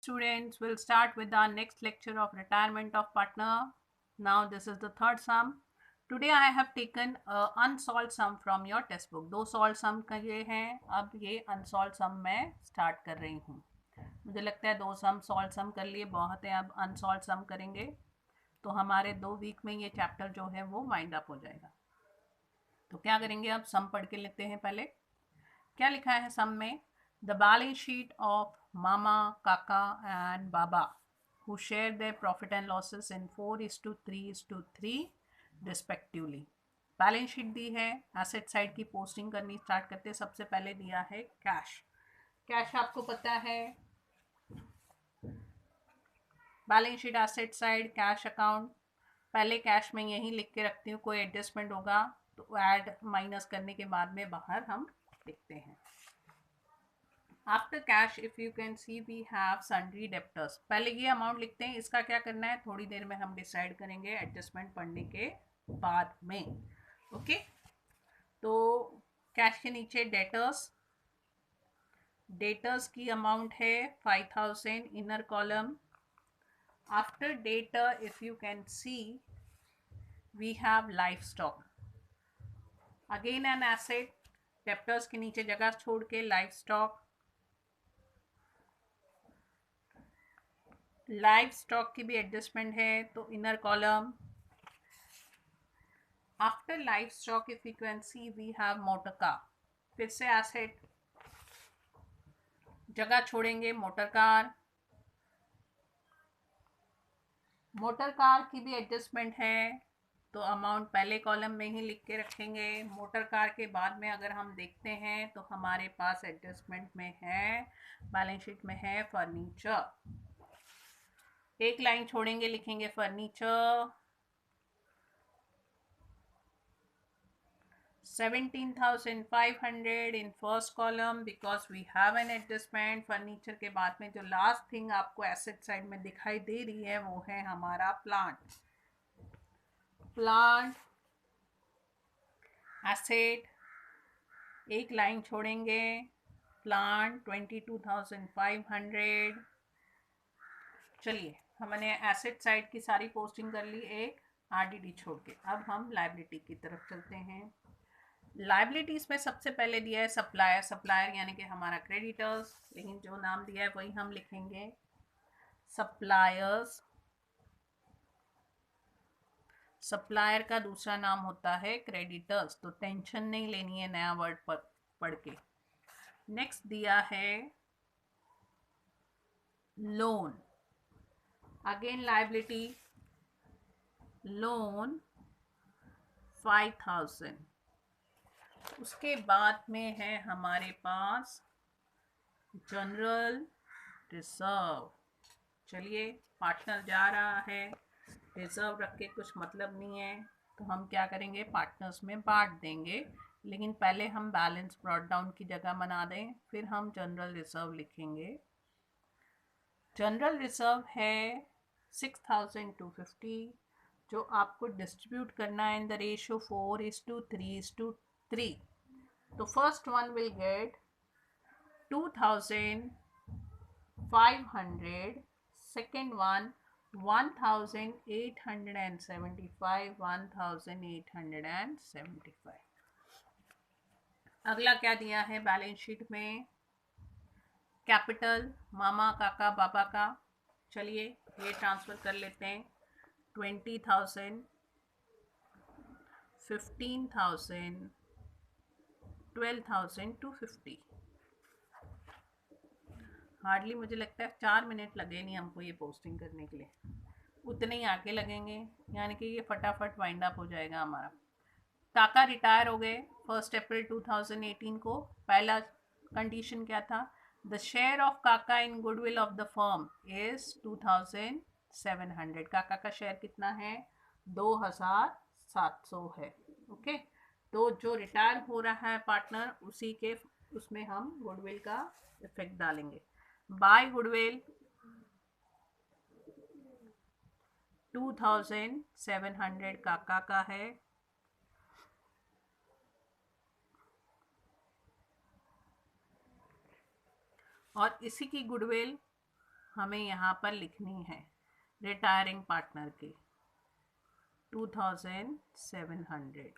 Students, will start with our next lecture of retirement of partner. Now this is the third sum. Today I have taken a unsolved sum from your textbook. दो solved sum का ये हैं, अब ये unsolved sum मैं start कर रही हूँ. मुझे लगता है दो sum solved sum कर लिए बहुत है, अब unsolved sum करेंगे तो हमारे 2 वीक में ये चैप्टर जो है वो वाइंड अप हो जाएगा. तो क्या करेंगे, अब सम पढ़ के लेते हैं. पहले क्या लिखा है सम में? The balance sheet of Mama, Kaka and Baba who share their profit and losses in 4:3:3 respectively. Balance sheet दी है, एसेट साइड की पोस्टिंग करनी स्टार्ट करते हैं. सबसे पहले दिया है कैश. कैश आपको पता है, balance sheet asset side cash account. पहले कैश में यही लिख के रखती हूँ, कोई एडजस्टमेंट होगा तो ऐड माइनस करने के बाद में बाहर हम लिखते हैं. After cash if you can see we have sundry debtors. पहले ये अमाउंट लिखते हैं, इसका क्या करना है थोड़ी देर में हम डिसाइड करेंगे एडजस्टमेंट पढ़ने के बाद में. ओके तो कैश के नीचे डेटर्स. डेटर्स की अमाउंट है 5000 inner column. After debtor if you can see we have livestock. Again an asset. Debtors के नीचे जगह छोड़ के लाइफ स्टॉक. लाइफ स्टॉक की भी एडजस्टमेंट है तो inner column. After livestock if you can see we have motor car. फिर से एसेट, जगह छोड़ेंगे मोटर कार. मोटर कार की भी एडजस्टमेंट है तो अमाउंट पहले कॉलम में ही लिख के रखेंगे. मोटर कार के बाद में अगर हम देखते हैं तो हमारे पास एडजस्टमेंट में है, बैलेंस शीट में है फर्नीचर. एक लाइन छोड़ेंगे, लिखेंगे furniture. 17,500 in first column because we have an adjustment. Furniture के बाद में जो लास्ट थिंग आपको एसेट साइड में दिखाई दे रही है वो है हमारा प्लांट. प्लांट एसेट, एक लाइन छोड़ेंगे. प्लांट 22,500. चलिए हमने एसेट साइड की सारी पोस्टिंग कर ली एक आरडीडी छोड़ के. अब हम लाइबिलिटी की तरफ चलते हैं. लाइबिलिटीज में सबसे पहले दिया है सप्लायर. सप्लायर यानी कि हमारा क्रेडिटर्स, लेकिन जो नाम दिया है वही हम लिखेंगे सप्लायर्स. सप्लायर का दूसरा नाम होता है क्रेडिटर्स, तो टेंशन नहीं लेनी है नया वर्ड पढ़ के. नेक्स्ट दिया है लोन. Again liability, loan 5,000. उसके बाद में है हमारे पास जनरल रिजर्व. चलिए पार्टनर जा रहा है, रिजर्व रख के कुछ मतलब नहीं है तो हम क्या करेंगे पार्टनर्स में बांट देंगे. लेकिन पहले हम बैलेंस ब्रॉट डाउन की जगह बना दें, फिर हम जनरल रिजर्व लिखेंगे. जनरल रिजर्व है 6,250 जो आपको डिस्ट्रीब्यूट करना है इन द रेशियो 4:3:3. तो first one will get 2,500. Second one 1,875. 1,875. अगला क्या दिया है बैलेंस शीट में? कैपिटल मामा, काका, बाबा का. चलिए ये ट्रांसफ़र कर लेते हैं. 20,000, 15,000, 12,250. हार्डली मुझे लगता है 4 मिनट लगे नहीं हमको ये पोस्टिंग करने के लिए, उतने ही आगे लगेंगे, यानी कि ये फटाफट वाइंड अप हो जाएगा हमारा. काका रिटायर हो गए 1 अप्रैल 2018 को. पहला कंडीशन क्या था? The share of Kaka in goodwill of the firm is 2,700. Kaka का शेयर कितना है? 2,700 है. ओके तो जो रिटायर हो रहा है पार्टनर उसी के उसमें हम गुडविल का इफेक्ट डालेंगे. बाय गुडविल 2,700 काका का है. और इसी की गुडविल हमें यहाँ पर लिखनी है रिटायरिंग पार्टनर की 2700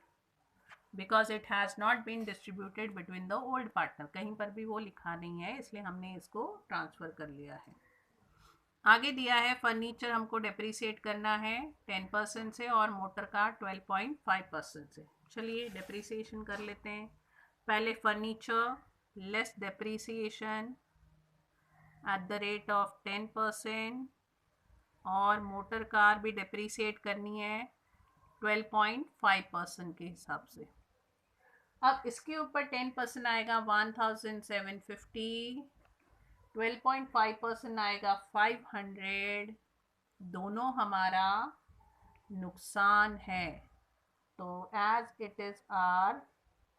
because it has not been distributed between the old partner, कहीं पर भी वो लिखा नहीं है, इसलिए हमने इसको ट्रांसफ़र कर लिया है। आगे दिया है फर्नीचर हमको डेप्रीसिएट करना है 10% से और मोटर कार 12.5% से। चलिए डेप्रीसिएशन कर लेते हैं। पहले furniture less depreciation at the rate of 10% और मोटर कार भी डेप्रीसिएट करनी है 12.5% के हिसाब से। अब इसके ऊपर 10% आएगा 1750, 12.5% आएगा 500, दोनों हमारा नुकसान है। तो एज इट इज आर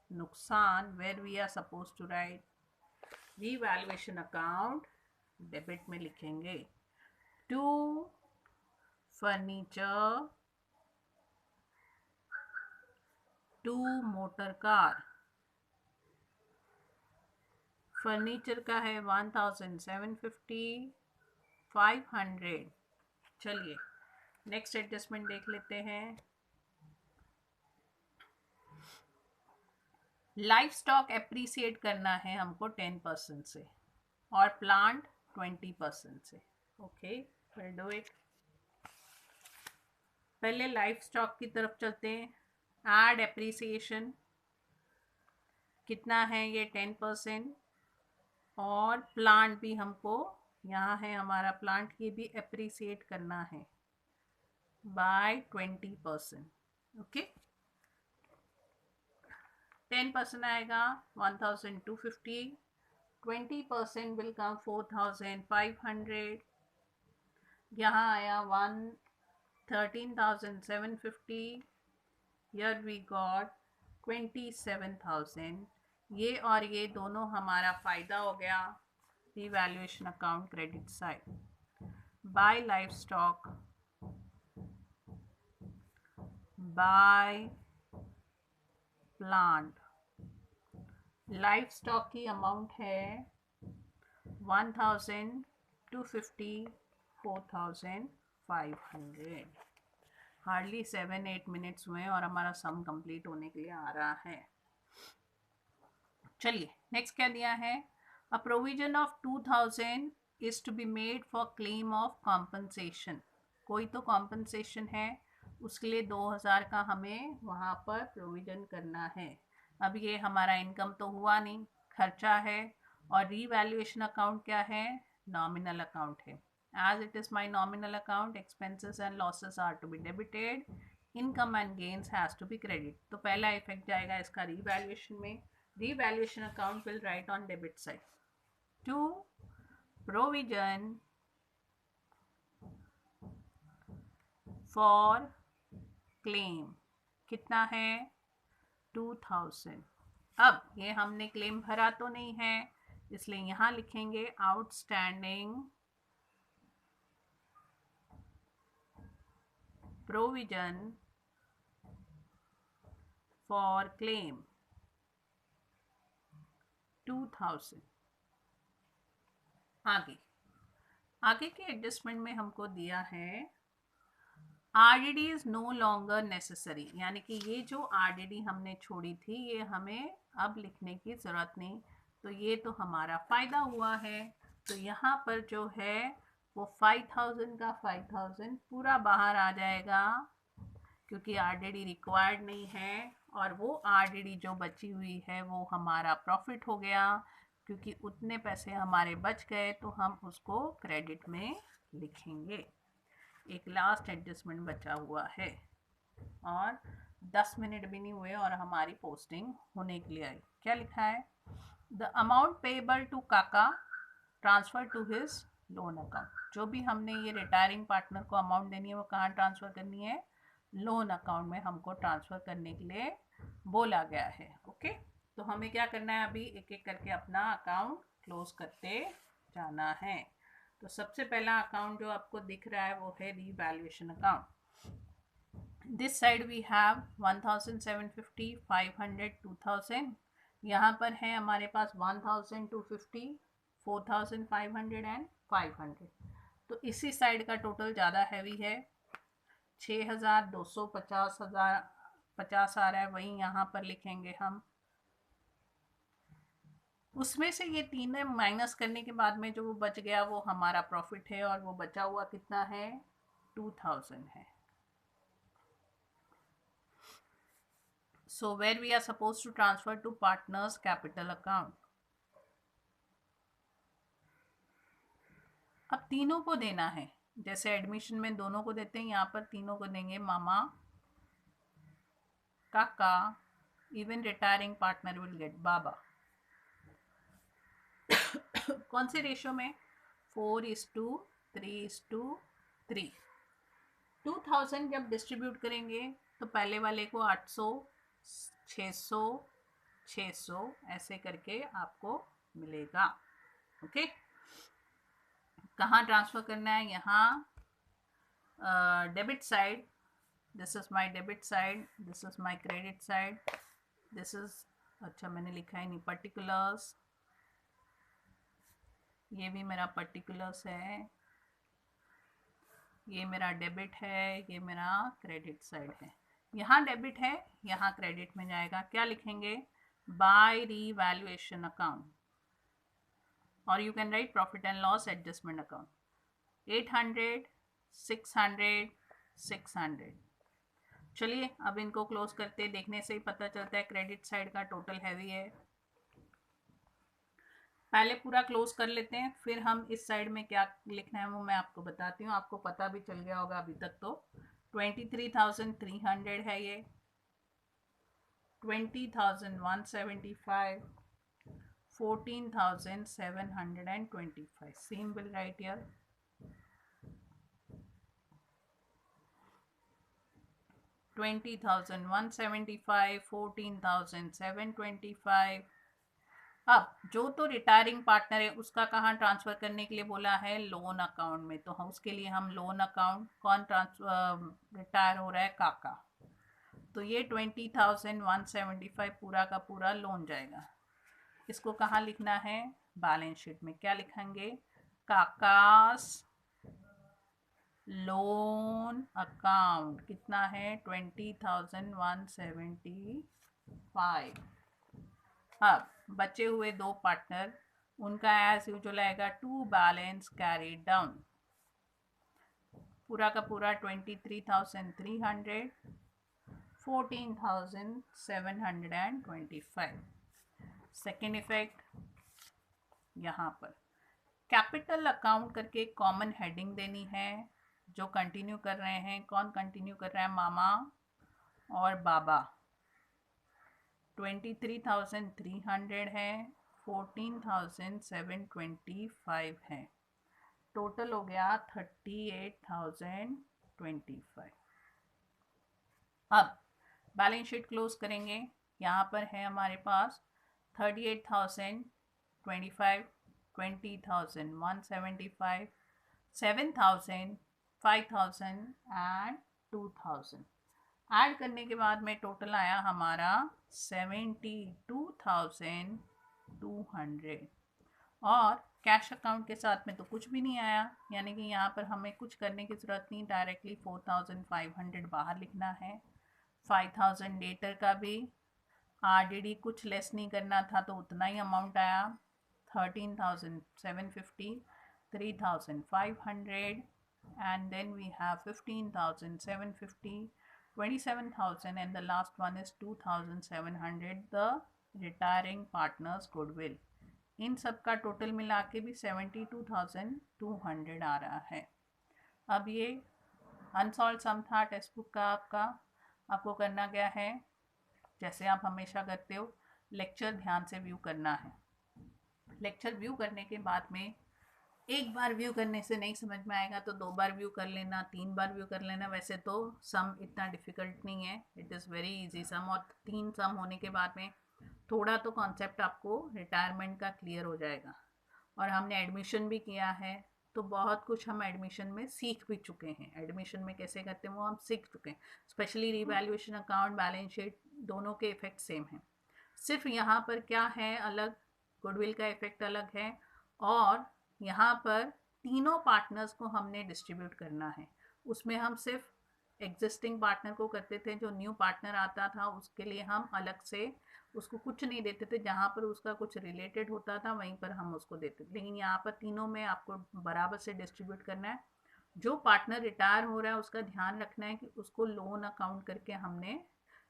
नुकसान, where we are suppose to write revaluation account debit में लिखेंगे to furniture to motor car. Furniture का है 1750, 500। चलिए नेक्स्ट एडजस्टमेंट देख लेते हैं। लाइफ स्टॉक एप्रिसिएट करना है हमको 10% से और प्लांट 20% से। Okay, will do it. पहले लाइफ स्टॉक की तरफ चलते हैं। एड एप्रिसिएशन कितना है ये 10%, और प्लांट भी हमको यहाँ है हमारा प्लांट, ये भी एप्रिसिएट करना है बाय 20%। ओके, 10% आएगा 1250, 20% विल कम 4500, यहाँ आया 13,750, हियर वी गॉट 27,000। ये और ये दोनों हमारा फ़ायदा हो गया revaluation account credit side. Bye life stock, by plant. Life stock की अमाउंट है 1,250, 4,500। हार्डली 7-8 मिनट्स हुए और हमारा सम कंप्लीट होने के लिए आ रहा है। चलिए नेक्स्ट क्या दिया है, a provision of 2000 is to be made for claim of compensation. कोई तो कॉम्पनसेशन है, उसके लिए 2000 का हमें वहाँ पर प्रोविजन करना है। अब ये हमारा इनकम तो हुआ नहीं, खर्चा है, और रीवैल्यूएशन अकाउंट क्या है, नॉमिनल अकाउंट है। As it is my nominal account, expenses and losses are to be debited, income and gains has to be credit. तो पहला इफेक्ट जाएगा इसका रीवैल्यूएशन में। Revaluation account will write on debit side. 2 provision for claim कितना है 2000। अब ये हमने क्लेम भरा तो नहीं है, इसलिए यहाँ लिखेंगे आउटस्टैंडिंग प्रोविजन फॉर क्लेम 2000। आगे के एडजस्टमेंट में हमको दिया है RDD is no longer necessary, यानी कि ये जो RDD हमने छोड़ी थी ये हमें अब लिखने की ज़रूरत नहीं। तो ये तो हमारा फ़ायदा हुआ है, तो यहाँ पर जो है वो 5000 का 5000 पूरा बाहर आ जाएगा, क्योंकि RDD रिक्वायर्ड नहीं है, और वो RDD जो बची हुई है वो हमारा प्रॉफिट हो गया, क्योंकि उतने पैसे हमारे बच गए, तो हम उसको क्रेडिट में लिखेंगे। एक लास्ट एडजस्टमेंट बचा हुआ है और 10 मिनट भी नहीं हुए और हमारी पोस्टिंग होने के लिए आई। क्या लिखा है, the amount payable to Kaka transfer to his loan account. जो भी हमने ये रिटायरिंग पार्टनर को अमाउंट देनी है वो कहाँ ट्रांसफ़र करनी है, लोन अकाउंट में हमको ट्रांसफ़र करने के लिए बोला गया है। ओके, तो हमें क्या करना है, अभी एक एक करके अपना अकाउंट क्लोज करते जाना है। तो सबसे पहला अकाउंट जो आपको दिख रहा है वो है revaluation account. This side we have 1750, 500, 2000। यहाँ पर है हमारे पास 1250, 4500 एंड 500। तो इसी साइड का टोटल ज़्यादा हैवी है, 6,250 50 आ रहा है, वही यहाँ पर लिखेंगे हम। उसमें से ये तीनों माइनस करने के बाद में जो वो बच गया वो हमारा प्रॉफिट है, और वो बचा हुआ कितना है, 2000 है। So where we are supposed to transfer to partners capital account. अब तीनों को देना है, जैसे एडमिशन में दोनों को देते हैं, यहाँ पर तीनों को देंगे, Mama, Kaka, even retiring partner will get Baba. कौन से रेशो में, 4:3:3। 2000 जब डिस्ट्रीब्यूट करेंगे तो पहले वाले को 800, 600, 600 ऐसे करके आपको मिलेगा। ओके, कहाँ ट्रांसफ़र करना है, यहाँ debit side, this is my debit side, this is my credit side, this is, अच्छा मैंने लिखा है नहीं, पर्टिकुलर्स, ये भी मेरा पर्टिकुलर्स है, ये मेरा डेबिट है, ये मेरा क्रेडिट साइड है। यहाँ डेबिट है, यहाँ क्रेडिट में जाएगा, क्या लिखेंगे, बाय रीवैल्यूएशन अकाउंट, और you can write profit and loss adjustment account, 800, 600, 600। चलिए अब इनको क्लोज करते, देखने से ही पता चलता है क्रेडिट साइड का टोटल हैवी है। पहले पूरा क्लोज कर लेते हैं, फिर हम इस साइड में क्या लिखना है वो मैं आपको बताती हूँ, आपको पता भी चल गया होगा अभी तक। तो 23,300 है ये, 20,175, 14,725, सेम विल राइट हियर, 20,175, 14,725। अब जो तो रिटायरिंग पार्टनर है उसका कहाँ ट्रांसफ़र करने के लिए बोला है, लोन अकाउंट में, तो हम उसके लिए हम लोन अकाउंट, कौन रिटायर हो रहा है, काका, तो ये 20,175 पूरा का पूरा लोन जाएगा। इसको कहाँ लिखना है, बैलेंस शीट में, क्या लिखेंगे, काकास लोन अकाउंट, कितना है, 20,175। अब बचे हुए दो पार्टनर, उनका एज यूजुअल आएगा टू बैलेंस कैरीड डाउन, पूरा का पूरा 23,300, 14,725। सेकेंड इफेक्ट, यहाँ पर कैपिटल अकाउंट करके कॉमन हेडिंग देनी है, जो कंटिन्यू कर रहे हैं, कौन कंटिन्यू कर रहा है, मामा और बाबा, 23,300 है, 14,725 है, टोटल हो गया 38,025। अब बैलेंस शीट क्लोज करेंगे, यहाँ पर है हमारे पास 38,025, 20,175, 7,000, 5,000 एंड 2,000। ऐड करने के बाद में टोटल आया हमारा 72,200, और कैश अकाउंट के साथ में तो कुछ भी नहीं आया, यानी कि यहाँ पर हमें कुछ करने की ज़रूरत नहीं, डायरेक्टली 4,500 बाहर लिखना है। 5,000 डेटर का भी आरडीडी कुछ लेस नहीं करना था, तो उतना ही अमाउंट आया, 13,750, 3,500 and then we have 15,750, 27,000 and the last one is 2,700, the retiring partners goodwill। इन सब का टोटल मिला के भी 72,200 आ रहा है। अब ये अनसॉल्व सम था टेक्स्ट बुक का आपका, आपको करना क्या है, जैसे आप हमेशा करते हो, लेक्चर ध्यान से व्यू करना है। लेक्चर व्यू करने के बाद में एक बार व्यू करने से नहीं समझ में आएगा तो 2 बार व्यू कर लेना, 3 बार व्यू कर लेना। वैसे तो सम इतना डिफ़िकल्ट नहीं है, इट इज़ वेरी इजी सम, और 3 सम होने के बाद में थोड़ा तो कॉन्सेप्ट आपको रिटायरमेंट का क्लियर हो जाएगा। और हमने एडमिशन भी किया है, तो बहुत कुछ हम एडमिशन में सीख भी चुके हैं, एडमिशन में कैसे करते हैं वो हम सीख चुके हैं। Specially revaluation account, balance sheet, दोनों के इफ़ेक्ट सेम हैं। सिर्फ यहाँ पर क्या है अलग, गुडविल का इफ़ेक्ट अलग है, और यहाँ पर तीनों पार्टनर्स को हमने डिस्ट्रीब्यूट करना है। उसमें हम सिर्फ एग्जिस्टिंग पार्टनर को करते थे, जो न्यू पार्टनर आता था उसके लिए हम अलग से उसको कुछ नहीं देते थे, जहाँ पर उसका कुछ रिलेटेड होता था वहीं पर हम उसको देते थे। लेकिन यहाँ पर तीनों में आपको बराबर से डिस्ट्रीब्यूट करना है। जो पार्टनर रिटायर हो रहा है उसका ध्यान रखना है कि उसको लोन अकाउंट करके हमने,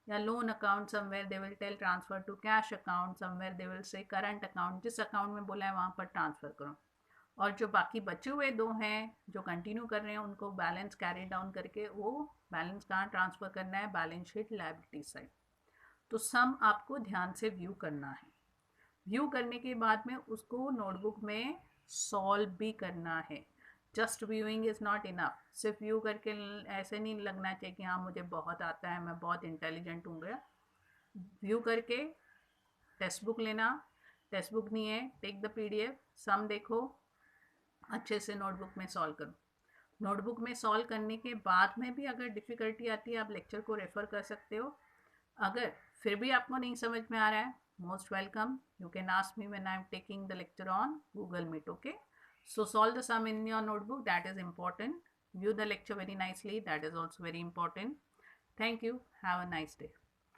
या loan account somewhere they will tell transfer to cash account, somewhere they will say current account, जिस अकाउंट में बोला है वहाँ पर ट्रांसफ़र करो। और जो बाकी बचे हुए दो हैं जो कंटिन्यू कर रहे हैं उनको बैलेंस कैरी डाउन करके वो बैलेंस कहाँ ट्रांसफ़र करना है, बैलेंस शीट लायबिलिटी साइड। तो सम आपको ध्यान से व्यू करना है। व्यू करने के बाद में उसको नोटबुक में सॉल्व भी करना है। Just viewing is not enough. सिर्फ व्यू करके ऐसे नहीं लगना चाहिए कि हाँ मुझे बहुत आता है, मैं बहुत इंटेलिजेंट हूँ। गया व्यू करके टेक्स्ट बुक लेना, टेक्स्ट बुक नहीं है टेक द PDF, सम देखो, अच्छे से नोटबुक में सॉल्व करो। नोटबुक में सॉल्व करने के बाद में भी अगर डिफ़िकल्टी आती है आप लेक्चर को रेफ़र कर सकते हो। अगर फिर भी आपको नहीं समझ में आ रहा है, most welcome, you can ask me when I am taking the lecture on Google Meet. Okay, so solve the sum in your notebook, that is important. View the lecture very nicely, that is also very important. Thank you, have a nice day.